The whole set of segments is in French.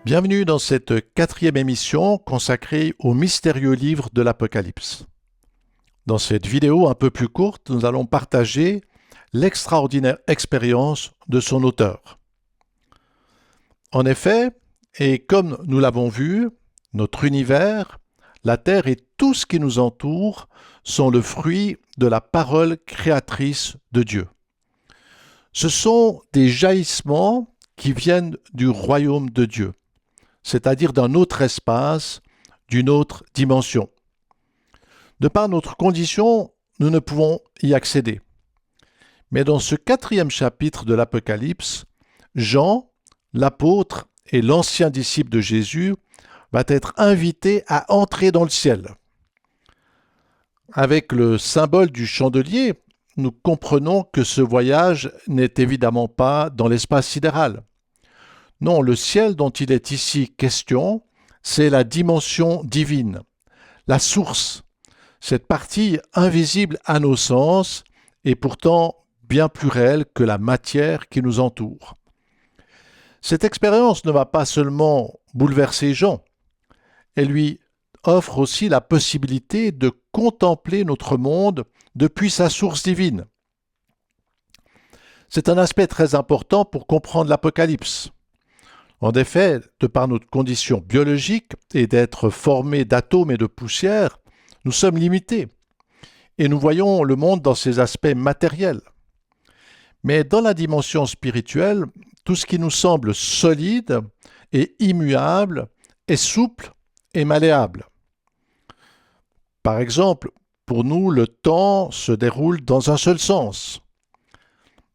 Bienvenue dans cette 4e émission consacrée au mystérieux livre de l'Apocalypse. Dans cette vidéo un peu plus courte, nous allons partager l'extraordinaire expérience de son auteur. En effet, et comme nous l'avons vu, notre univers, la Terre et tout ce qui nous entoure sont le fruit de la parole créatrice de Dieu. Ce sont des jaillissements qui viennent du royaume de Dieu, c'est-à-dire d'un autre espace, d'une autre dimension. De par notre condition, nous ne pouvons y accéder. Mais dans ce 4e chapitre de l'Apocalypse, Jean, l'apôtre et l'ancien disciple de Jésus, va être invité à entrer dans le ciel. Avec le symbole du chandelier, nous comprenons que ce voyage n'est évidemment pas dans l'espace sidéral. Non, le ciel dont il est ici question, c'est la dimension divine, la source, cette partie invisible à nos sens et pourtant bien plus réelle que la matière qui nous entoure. Cette expérience ne va pas seulement bouleverser Jean, elle lui offre aussi la possibilité de contempler notre monde depuis sa source divine. C'est un aspect très important pour comprendre l'Apocalypse. En effet, de par notre condition biologique et d'être formés d'atomes et de poussière, nous sommes limités et nous voyons le monde dans ses aspects matériels. Mais dans la dimension spirituelle, tout ce qui nous semble solide et immuable est souple et malléable. Par exemple, pour nous, le temps se déroule dans un seul sens.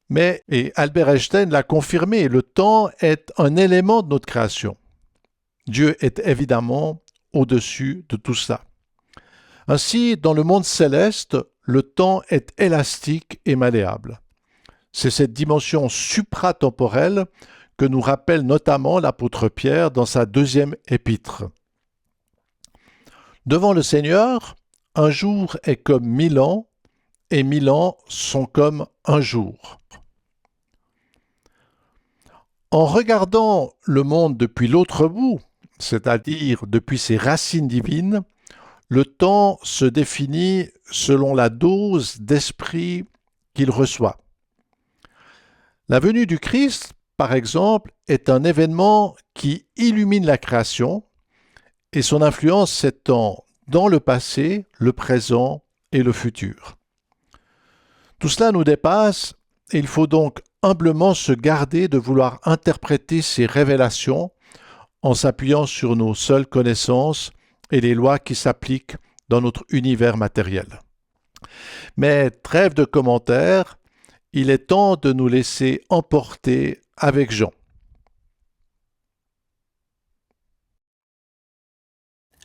Mais, et Albert Einstein l'a confirmé, le temps est un élément de notre création. Dieu est évidemment au-dessus de tout ça. Ainsi, dans le monde céleste, le temps est élastique et malléable. C'est cette dimension supratemporelle que nous rappelle notamment l'apôtre Pierre dans sa 2e épître. Devant le Seigneur, un jour est comme 1000 ans, et 1000 ans sont comme un jour. En regardant le monde depuis l'autre bout, c'est-à-dire depuis ses racines divines, le temps se définit selon la dose d'esprit qu'il reçoit. La venue du Christ, par exemple, est un événement qui illumine la création et son influence s'étend dans le passé, le présent et le futur. Tout cela nous dépasse et il faut donc humblement se garder de vouloir interpréter ces révélations en s'appuyant sur nos seules connaissances et les lois qui s'appliquent dans notre univers matériel. Mais trêve de commentaires, il est temps de nous laisser emporter avec Jean.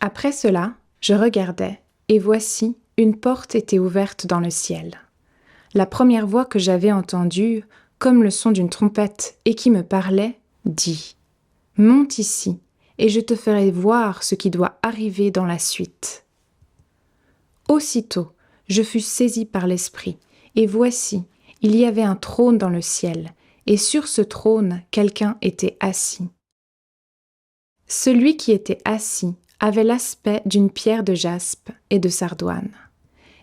Après cela, je regardais, et voici, une porte était ouverte dans le ciel. La première voix que j'avais entendue, comme le son d'une trompette, et qui me parlait, dit « Monte ici, et je te ferai voir ce qui doit arriver dans la suite. » Aussitôt, je fus saisi par l'Esprit, et voici, il y avait un trône dans le ciel, et sur ce trône, quelqu'un était assis. Celui qui était assis avait l'aspect d'une pierre de jaspe et de sardoine.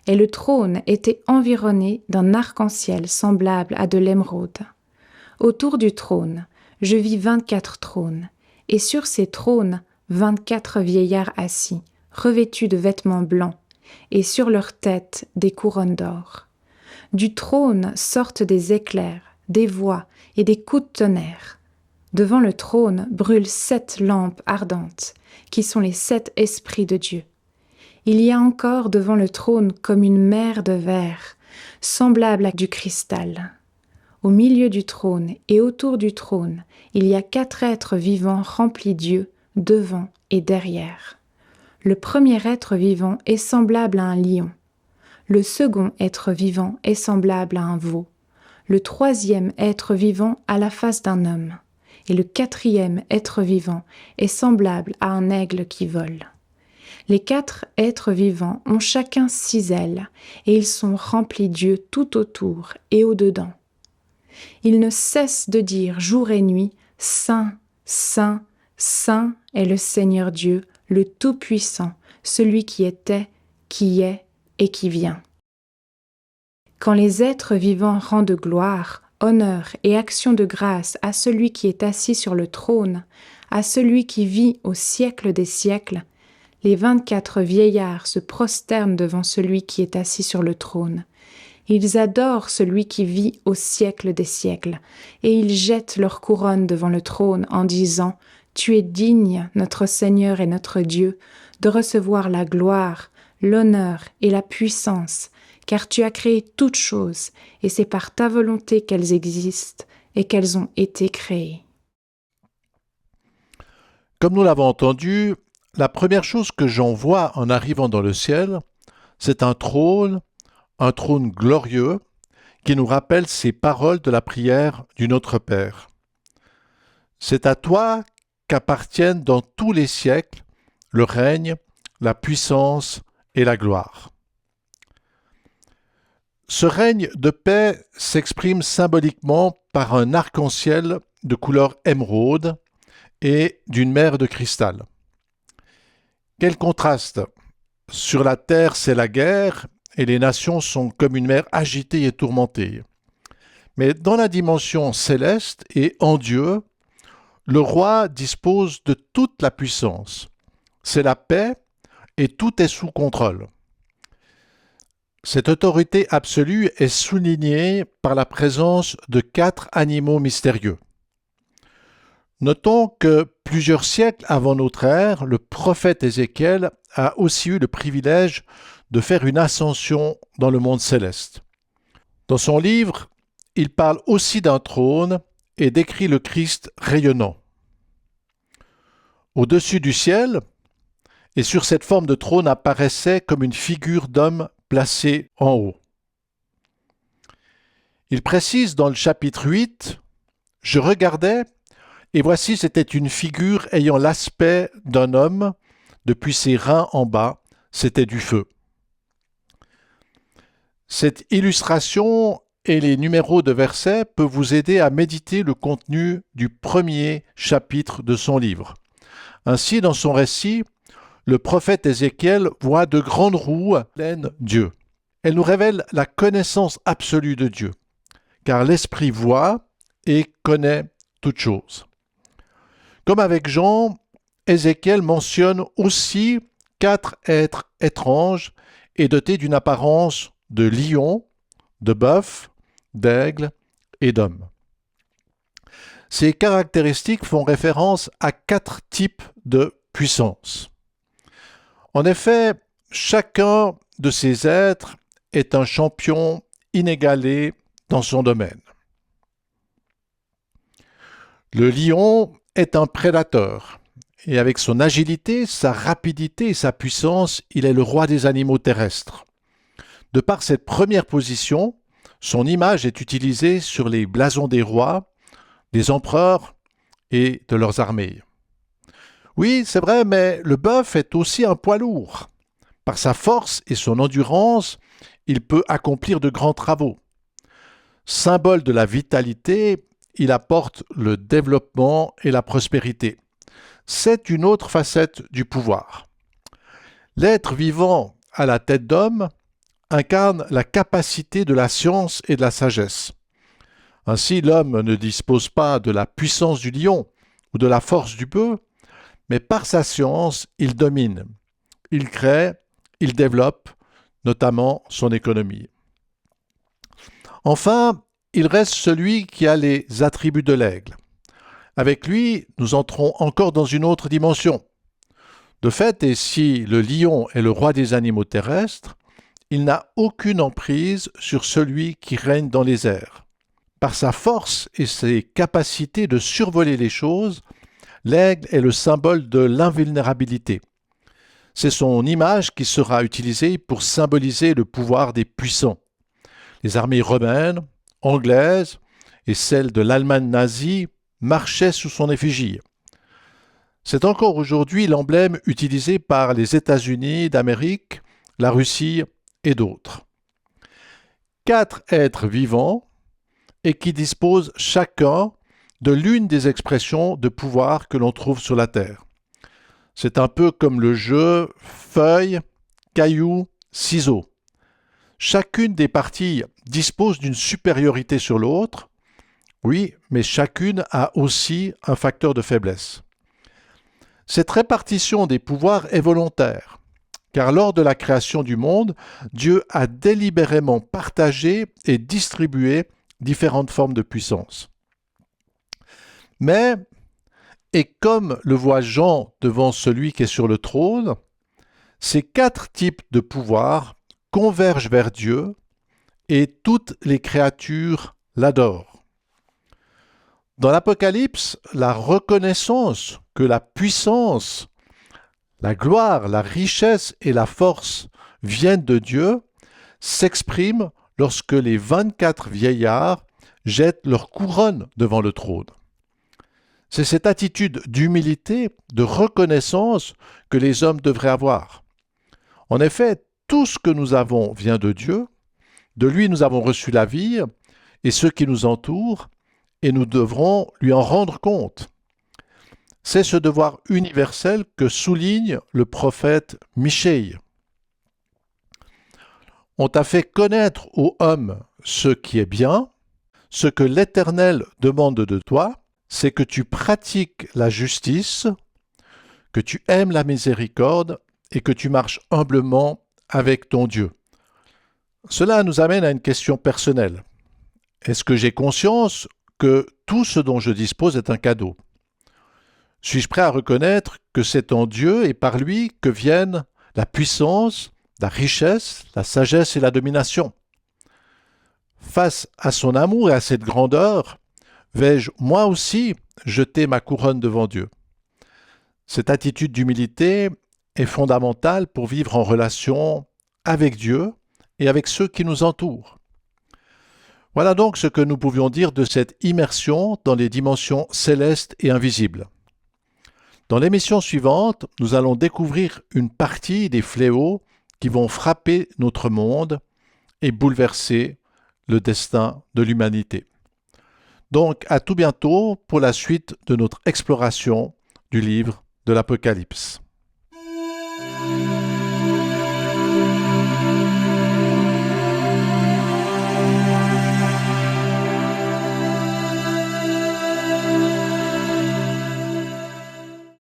Et le trône était environné d'un arc-en-ciel semblable à de l'émeraude. Autour du trône, je vis 24 trônes, et sur ces trônes, 24 vieillards assis, revêtus de vêtements blancs, et sur leurs têtes des couronnes d'or. Du trône sortent des éclairs, des voix et des coups de tonnerre. Devant le trône brûlent 7 lampes ardentes, qui sont les 7 esprits de Dieu. Il y a encore devant le trône comme une mer de verre, semblable à du cristal. Au milieu du trône et autour du trône, il y a 4 êtres vivants remplis d'yeux, devant et derrière. Le premier être vivant est semblable à un lion. Le second être vivant est semblable à un veau. le troisième être vivant a la face d'un homme, et le quatrième être vivant est semblable à un aigle qui vole. Les 4 êtres vivants ont chacun 6 ailes, et ils sont remplis d'yeux tout autour et au-dedans. Ils ne cessent de dire jour et nuit, « Saint, Saint, Saint est le Seigneur Dieu, le Tout-Puissant, celui qui était, qui est et qui vient. » Quand les êtres vivants rendent gloire, honneur et action de grâce à celui qui est assis sur le trône, à celui qui vit au siècle des siècles, les 24 vieillards se prosternent devant celui qui est assis sur le trône. Ils adorent celui qui vit au siècle des siècles, et ils jettent leur couronne devant le trône en disant « Tu es digne, notre Seigneur et notre Dieu, de recevoir la gloire, l'honneur et la puissance, car tu as créé toutes choses, et c'est par ta volonté qu'elles existent et qu'elles ont été créées. » Comme nous l'avons entendu, la première chose que j'en vois en arrivant dans le ciel, c'est un trône glorieux, qui nous rappelle ces paroles de la prière du Notre Père. C'est à toi qu'appartiennent dans tous les siècles le règne, la puissance et la gloire. Ce règne de paix s'exprime symboliquement par un arc-en-ciel de couleur émeraude et d'une mer de cristal. Quel contraste! Sur la terre, c'est la guerre, et les nations sont comme une mer agitée et tourmentée. Mais dans la dimension céleste et en Dieu, le roi dispose de toute la puissance. C'est la paix et tout est sous contrôle. Cette autorité absolue est soulignée par la présence de 4 animaux mystérieux. Notons que plusieurs siècles avant notre ère, le prophète Ézéchiel a aussi eu le privilège de faire une ascension dans le monde céleste. Dans son livre, il parle aussi d'un trône et décrit le Christ rayonnant. Au-dessus du ciel, et sur cette forme de trône apparaissait comme une figure d'homme placée en haut. Il précise dans le chapitre 8, « Je regardais, et voici c'était une figure ayant l'aspect d'un homme, depuis ses reins en bas, c'était du feu. » Cette illustration et les numéros de versets peuvent vous aider à méditer le contenu du premier chapitre de son livre. Ainsi, dans son récit, le prophète Ézéchiel voit de grandes roues pleines Dieu. Elles nous révèlent la connaissance absolue de Dieu, car l'Esprit voit et connaît toutes choses. Comme avec Jean, Ézéchiel mentionne aussi 4 êtres étranges et dotés d'une apparence de lion, de bœuf, d'aigle et d'homme. Ces caractéristiques font référence à 4 types de puissance. En effet, chacun de ces êtres est un champion inégalé dans son domaine. Le lion est un prédateur, et avec son agilité, sa rapidité et sa puissance, il est le roi des animaux terrestres. De par cette première position, son image est utilisée sur les blasons des rois, des empereurs et de leurs armées. Oui, c'est vrai, mais le bœuf est aussi un poids lourd. Par sa force et son endurance, il peut accomplir de grands travaux. Symbole de la vitalité, il apporte le développement et la prospérité. C'est une autre facette du pouvoir. L'être vivant à la tête d'homme incarne la capacité de la science et de la sagesse. Ainsi, l'homme ne dispose pas de la puissance du lion ou de la force du bœuf, mais par sa science, il domine. Il crée, il développe, notamment son économie. Enfin, il reste celui qui a les attributs de l'aigle. Avec lui, nous entrons encore dans une autre dimension. De fait, et si le lion est le roi des animaux terrestres, il n'a aucune emprise sur celui qui règne dans les airs. Par sa force et ses capacités de survoler les choses, l'aigle est le symbole de l'invulnérabilité. C'est son image qui sera utilisée pour symboliser le pouvoir des puissants. Les armées romaines anglaise et celle de l'Allemagne nazie marchaient sous son effigie. C'est encore aujourd'hui l'emblème utilisé par les États-Unis d'Amérique, la Russie et d'autres. 4 êtres vivants et qui disposent chacun de l'une des expressions de pouvoir que l'on trouve sur la Terre. C'est un peu comme le jeu feuille, caillou, ciseaux. Chacune des parties dispose d'une supériorité sur l'autre, oui, mais chacune a aussi un facteur de faiblesse. Cette répartition des pouvoirs est volontaire, car lors de la création du monde, Dieu a délibérément partagé et distribué différentes formes de puissance. Mais, et comme le voit Jean devant celui qui est sur le trône, ces 4 types de pouvoirs convergent vers Dieu et toutes les créatures l'adorent. Dans l'Apocalypse, la reconnaissance que la puissance, la gloire, la richesse et la force viennent de Dieu s'exprime lorsque les 24 vieillards jettent leur couronne devant le trône. C'est cette attitude d'humilité, de reconnaissance que les hommes devraient avoir. En effet, tout ce que nous avons vient de Dieu, de lui nous avons reçu la vie et ceux qui nous entourent, et nous devrons lui en rendre compte. C'est ce devoir universel que souligne le prophète Michée. On t'a fait connaître, ô homme, ce qui est bien, ce que l'Éternel demande de toi, c'est que tu pratiques la justice, que tu aimes la miséricorde et que tu marches humblement avec ton Dieu. Cela nous amène à une question personnelle. Est-ce que j'ai conscience que tout ce dont je dispose est un cadeau? Suis-je prêt à reconnaître que c'est en Dieu et par lui que viennent la puissance, la richesse, la sagesse et la domination? Face à son amour et à cette grandeur, vais-je moi aussi jeter ma couronne devant Dieu? Cette attitude d'humilité est fondamentale pour vivre en relation avec Dieu et avec ceux qui nous entourent. Voilà donc ce que nous pouvions dire de cette immersion dans les dimensions célestes et invisibles. Dans l'émission suivante, nous allons découvrir une partie des fléaux qui vont frapper notre monde et bouleverser le destin de l'humanité. Donc, à tout bientôt pour la suite de notre exploration du livre de l'Apocalypse.